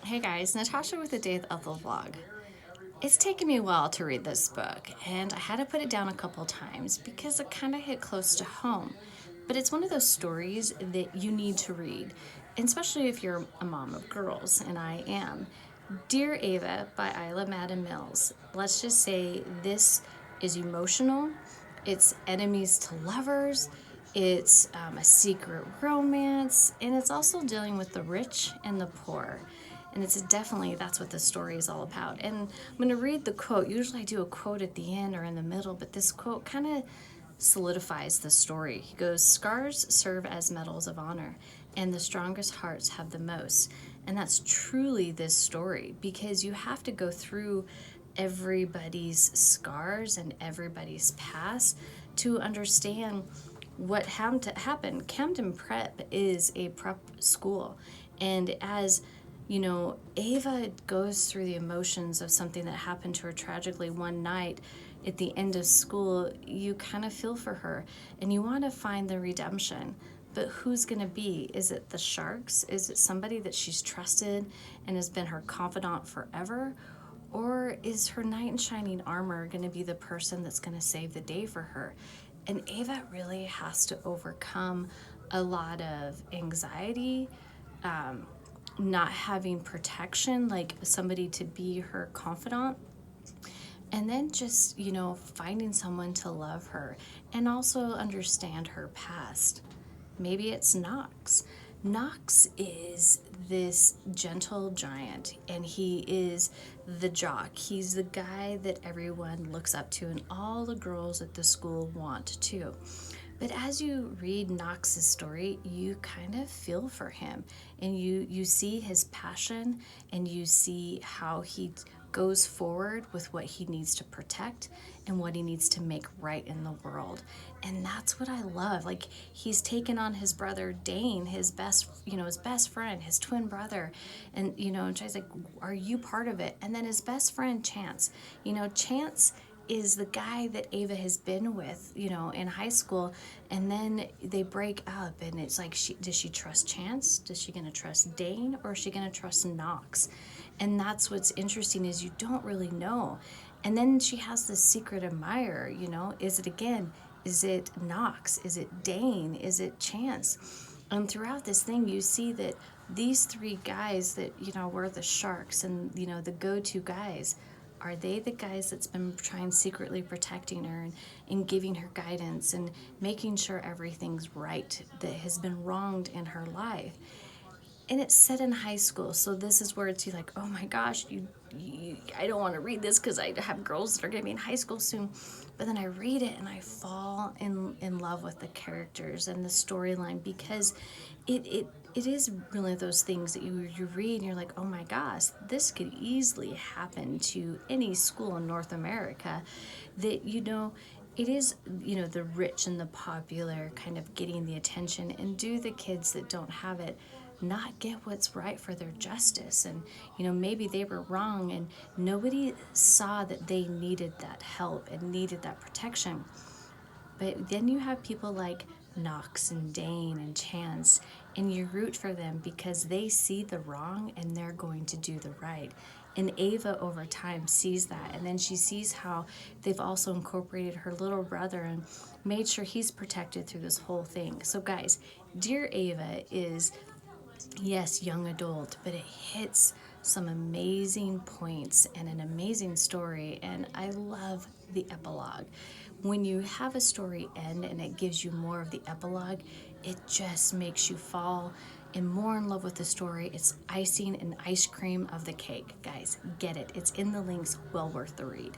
Hey guys, Natasha with the Day with Ethel vlog. It's taken me a while to read this book, and I had to put it down a couple times because it kind of hit close to home. But it's one of those stories that you need to read, and especially if you're a mom of girls, and I am. Dear Ava by Isla Madden-Mills. Let's just say this is emotional. It's enemies to lovers. It's a secret romance, and it's also dealing with the rich and the poor. And it's definitely, that's what the story is all about. And I'm going to read the quote. Usually I do a quote at the end or in the middle, but this quote kind of solidifies the story. He goes, "Scars serve as medals of honor, and the strongest hearts have the most." And that's truly this story, because you have to go through everybody's scars and everybody's past to understand what happened. Camden Prep is a prep school, and as you know, Ava goes through the emotions of something that happened to her tragically one night at the end of school. You kind of feel for her and you want to find the redemption. But who's going to be? Is it the sharks? Is it somebody that she's trusted and has been her confidant forever? Or is her knight in shining armor going to be the person that's going to save the day for her? And Ava really has to overcome a lot of anxiety, not having protection, like somebody to be her confidant, and then just, finding someone to love her and also understand her past. Maybe it's Knox. Knox is this gentle giant, and he is the jock. He's the guy that everyone looks up to, and all the girls at the school want too. But as you read Knox's story, you kind of feel for him, and you see his passion, and you see how he goes forward with what he needs to protect and what he needs to make right in the world. And that's what I love. Like, he's taken on his brother Dane, his best friend, his twin brother, and Jay's like, "Are you part of it?" And then his best friend Chance, Chance is the guy that Ava has been with, in high school, and then they break up, and it's like, does she trust Chance? Does she gonna trust Dane, or is she gonna trust Knox? And that's what's interesting, is you don't really know. And then she has this secret admirer, is it Knox? Is it Dane? Is it Chance? And throughout this thing, you see that these three guys that, were the sharks and, the go-to guys, are they the guys that's been trying secretly protecting her and giving her guidance and making sure everything's right that has been wronged in her life? And it's set in high school, so this is where it's like, oh my gosh, I don't want to read this because I have girls that are going to be in high school soon. But then I read it and I fall in love with the characters and the storyline, because it is really those things that you read and you're like, oh my gosh, this could easily happen to any school in North America. That, it is, the rich and the popular kind of getting the attention, and do the kids that don't have it not get what's right for their justice? And maybe they were wrong and nobody saw that they needed that help and needed that protection. But then you have people like Knox and Dane and Chance, and you root for them because they see the wrong and they're going to do the right. And Ava over time sees that, and then she sees how they've also incorporated her little brother and made sure he's protected through this whole thing. So guys, Dear Ava is, yes, young adult, but it hits some amazing points and an amazing story, and I love the epilogue. When you have a story end and it gives you more of the epilogue, it just makes you fall in more in love with the story. It's icing and ice cream of the cake. Guys, get it. It's in the links. Well worth the read.